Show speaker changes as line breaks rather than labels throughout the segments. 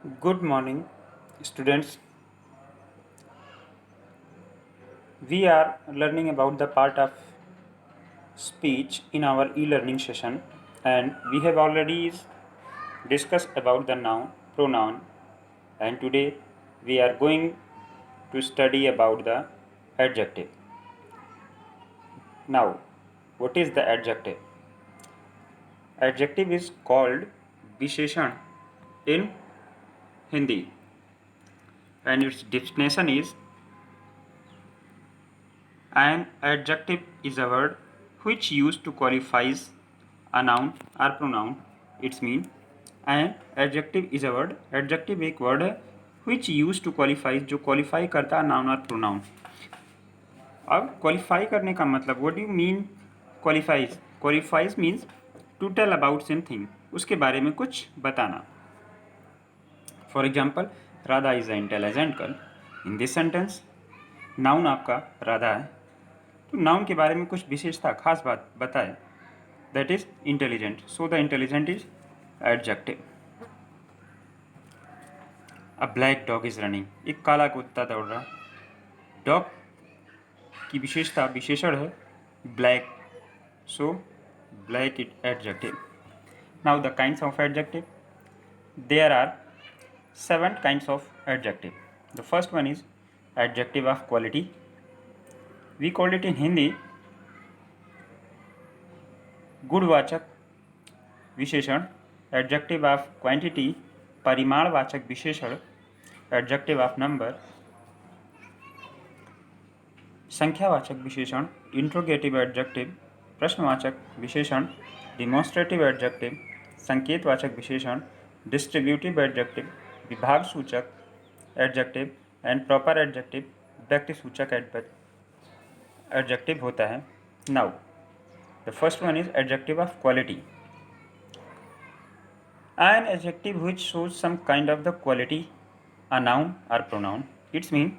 Good morning, students. We are learning about the part of speech in our e-learning session, and we have already discussed about the noun, pronoun, and today we are going to study about the adjective. Now, what is the adjective? Adjective is called विशेषण in Hindi, and its definition is an adjective is a word which used to qualifies a noun or pronoun. It's mean an adjective is a word. Adjective एक word है which used to qualify जो qualify करता है noun और pronoun. अब qualify करने का मतलब what do you mean qualifies? Qualifies means to tell about something. उसके बारे में कुछ बताना. For example, Radha is an intelligent girl. In this sentence, noun आपका राधा है. तो नाउन के बारे में कुछ विशेषता खास बात बताए that is intelligent. So the intelligent is adjective. A black dog is running. एक काला कुत्ता दौड़ रहा. डॉग की विशेषता विशेषण है black. So black is adjective. Now the kinds of adjective. There are 7 kinds of adjective. The first one is adjective of quality. We call it in Hindi गुणवाचक विशेषण. एडजेक्टिव ऑफ क्वांटिटी परिमाणवाचक विशेषण. Adjective of number संख्यावाचक विशेषण. Interrogative adjective प्रश्नवाचक विशेषण. Demonstrative adjective संकेतवाचक विशेषण. Distributive adjective विभाग सूचक adjective. And proper adjective व्यक्ति सूचक एडजेक्टिव होता है. Now the first one is adjective of quality. An adjective which shows some kind of the quality, a noun or pronoun. It's mean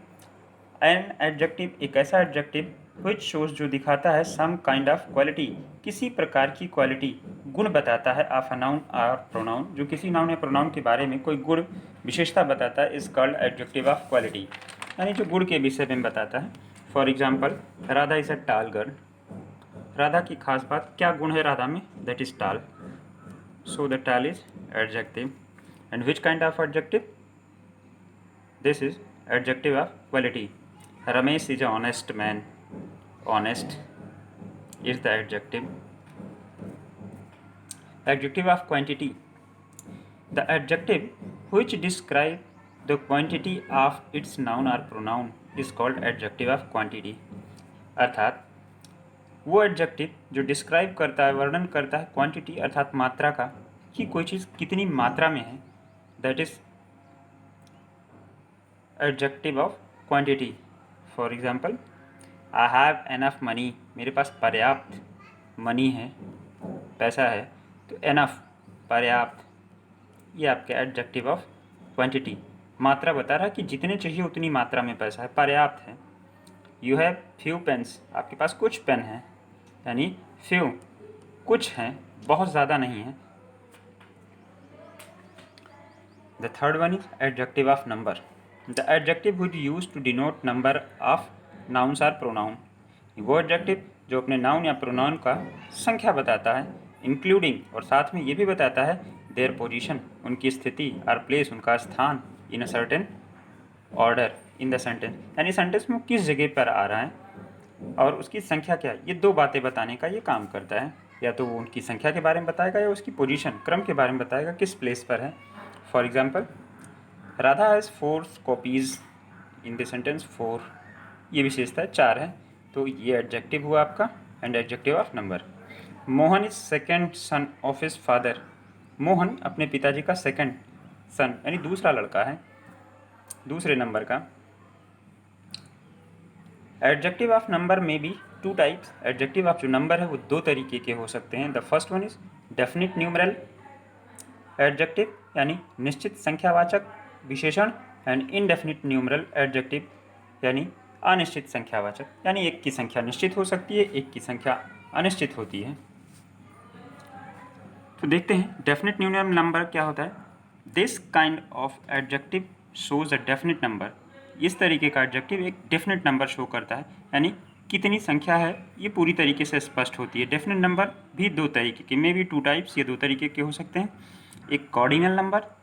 an adjective एक ऐसा adjective which shows जो दिखाता है some kind of quality किसी प्रकार की quality गुण बताता है of a noun or pronoun जो किसी नाउन या प्रोनाउन के बारे में कोई गुण विशेषता बताता है is called adjective of quality. यानी जो गुण के विषय में बताता है. For example Radha is a टाल गर्ल. राधा की खास बात क्या गुण है राधा में? दैट इज टाल. सो द टाल is adjective. And which kind of adjective? This is adjective of quality. Ramesh is a honest man. Honest is the adjective. Adjective of quantity. The adjective which describe the quantity of its noun or pronoun is called adjective of quantity. अर्थात वो adjective जो describe करता है वर्णन करता है quantity अर्थात मात्रा का कि कोई चीज़ कितनी मात्रा में है that is adjective of quantity. For example I have enough money. मेरे पास पर्याप्त मनी है पैसा है. तो एनफ पर्याप्त ये आपके एडजेक्टिव ऑफ क्वांटिटी मात्रा बता रहा है कि जितने चाहिए उतनी मात्रा में पैसा है पर्याप्त है. You have few pens. आपके पास कुछ पेन हैं यानी फ्यू कुछ हैं बहुत ज़्यादा नहीं है. The third one is adjective of number. The adjective which use to denote number of nouns are pronoun. वो एडजेक्टिव जो अपने नाउन या प्रोनाउन का संख्या बताता है इंक्लूडिंग और साथ में ये भी बताता है देयर पोजीशन उनकी स्थिति और प्लेस उनका स्थान in a certain order in the sentence यानी सेंटेंस में किस जगह पर आ रहा है और उसकी संख्या क्या है. ये दो बातें बताने का ये काम करता है. या तो वो उनकी संख्या के बारे में बताएगा या उसकी पोजीशन क्रम के बारे में बताएगा किस प्लेस पर है. For example Radha has 4 copies in the sentence. 4 ये विशेषता है 4 है तो ये एडजेक्टिव हुआ आपका and adjective of number. Mohan is second son of his father. Mohan अपने पिताजी का सेकंड सन यानी दूसरा लड़का है दूसरे नंबर का. एडजेक्टिव ऑफ नंबर में भी 2 टाइप्स. एडजेक्टिव ऑफ जो नंबर है वो 2 तरीके के हो सकते हैं. The first one is definite numeral adjective यानी निश्चित संख्यावाचक विशेषण. एंड इनडेफिनिट न्यूमरल एडजेक्टिव यानी अनिश्चित संख्यावाचक यानी एक की संख्या निश्चित हो सकती है एक की संख्या अनिश्चित होती है. तो देखते हैं डेफिनेट न्यूमरल नंबर क्या होता है. This kind of adjective shows a definite number. इस तरीके का एडजेक्टिव एक डेफिनेट नंबर शो करता है, यानी कितनी संख्या है ये पूरी तरीके से स्पष्ट होती है। डेफिनेट नंबर भी दो तरीके के, मे बी टू टाइप्स, ये दो तरीके के हो सकते हैं। एक कॉर्डिनल नंबर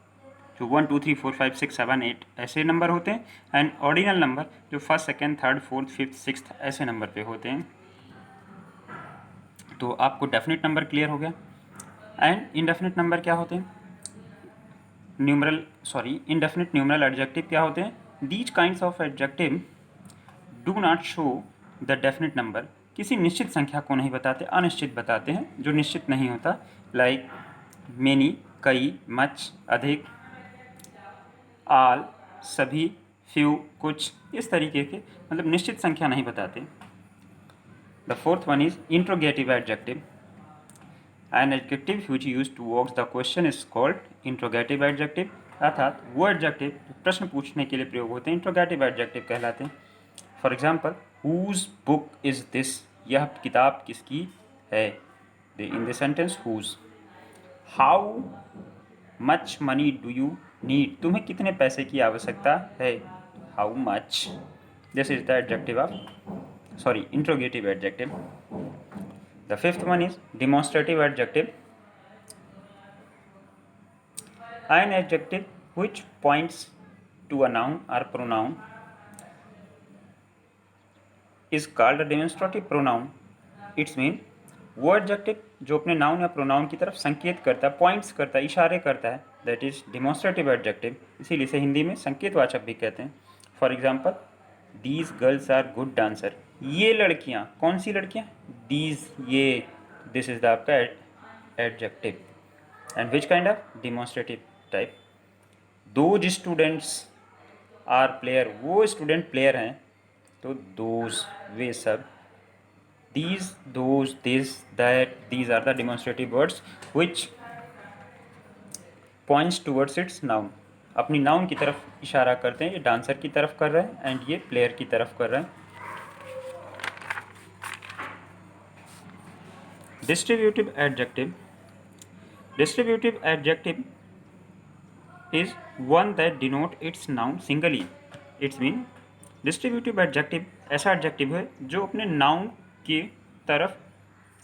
जो 1 2 3 4 5 6 7 8 ऐसे नंबर होते हैं, एंड ऑर्डिनल नंबर जो first second third fourth fifth sixth ऐसे नंबर पे होते हैं। तो आपको डेफिनेट नंबर क्लियर हो गया। एंड इनडेफिनेट नंबर क्या होते हैं? इनडेफिनेट न्यूमरल एडजेक्टिव क्या होते हैं? These kinds of adjective do not show the definite number. किसी निश्चित संख्या को नहीं बताते, अनिश्चित बताते हैं जो निश्चित नहीं होता। लाइक मेनी, कई, मच, अधिक, आल, सभी, फ्यू, कुछ, इस तरीके के, मतलब निश्चित संख्या नहीं बताते। The fourth one is interrogative adjective. An adjective which used towards the question is called interrogative adjective. अर्थात वो एडजेक्टिव प्रश्न पूछने के लिए प्रयोग होते हैं इंट्रोगेटिव एडजेक्टिव कहलाते हैं। For example, whose book is this, यह किताब किसकी है? In the sentence whose. How much money do you need, तुम्हें कितने पैसे की आवश्यकता है? How much. This is the adjective of interrogative adjective. The fifth one is demonstrative adjective. An adjective which points to a noun or pronoun is called a demonstrative pronoun. It's mean वो adjective जो अपने noun या pronoun की तरफ संकेत करता है, points करता है, इशारे करता है, दैट इज डिमॉन्स्ट्रेटिव एडजेक्टिव। इसीलिए इसे हिंदी में संकेतवाचक भी कहते हैं। For example, these girls are good dancer, ये लड़कियाँ, कौन सी लड़कियाँ? दीज, ये, दिस इज द आपका adjective. And which kind of? Demonstrative type. Those students are player, वो स्टूडेंट प्लेयर हैं, तो दोज, वे सब। these, those, this, that, these are the demonstrative words which points towards its noun। अपनी noun की तरफ इशारा करते हैं। ये डांसर की तरफ कर रहे हैं एंड ये प्लेयर की तरफ कर रहे हैं। Distributive adjective. Distributive adjective is one that denote its noun singly। It's mean distributive adjective ऐसा एडजेक्टिव है जो अपने नाउन की तरफ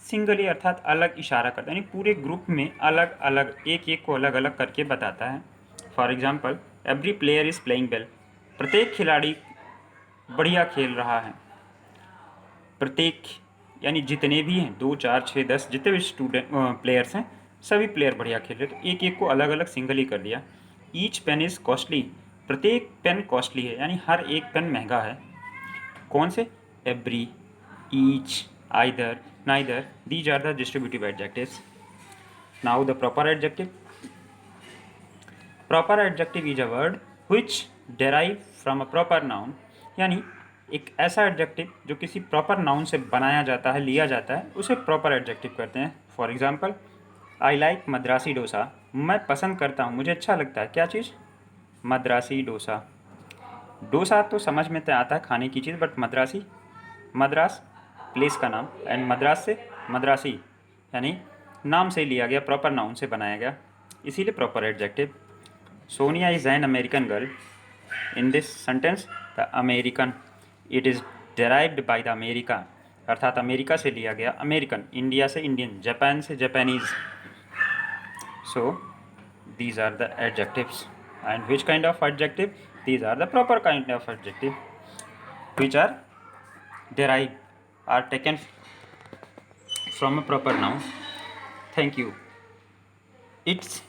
सिंगली अर्थात अलग इशारा करता है, यानी पूरे ग्रुप में अलग अलग एक एक को अलग अलग करके बताता है। For example, every player is playing well, प्रत्येक खिलाड़ी बढ़िया खेल रहा है। प्रत्येक यानी जितने भी हैं, 2 4 6 10 जितने भी स्टूडेंट प्लेयर्स हैं, सभी प्लेयर बढ़िया खेल रहे, तो एक एक को अलग अलग सिंगली कर दिया। ईच पेन इज़ कॉस्टली, प्रत्येक पेन कॉस्टली है, यानी हर एक पेन महंगा है। कौन से? Every, each, either, neither, these are the distributive adjectives. Now the proper adjective. Proper adjective is a word which derive from a proper noun, यानी एक ऐसा एडजेक्टिव जो किसी प्रॉपर नाउन से बनाया जाता है, लिया जाता है, उसे प्रॉपर एडजेक्टिव कहते हैं। For example, I like Madrasi dosa, मैं पसंद करता हूँ, मुझे अच्छा लगता है, क्या चीज़? मद्रासी डोसा। डोसा तो समझ में तो आता है खाने की चीज़, बट मद्रासी, मद्रास प्लेस का नाम, एंड मद्रास से मद्रासी यानी नाम से लिया गया, प्रॉपर नाउन से बनाया गया, इसीलिए proper adjective. Sonia is an American girl. In this sentence the American, it is derived by the America, अर्थात अमेरिका से लिया गया, अमेरिकन, इंडिया से इंडियन, जापान से Japanese. So these are the adjectives. And which kind of adjective? These are the proper kind of adjective which are derived, are taken from a proper noun. Thank you. It's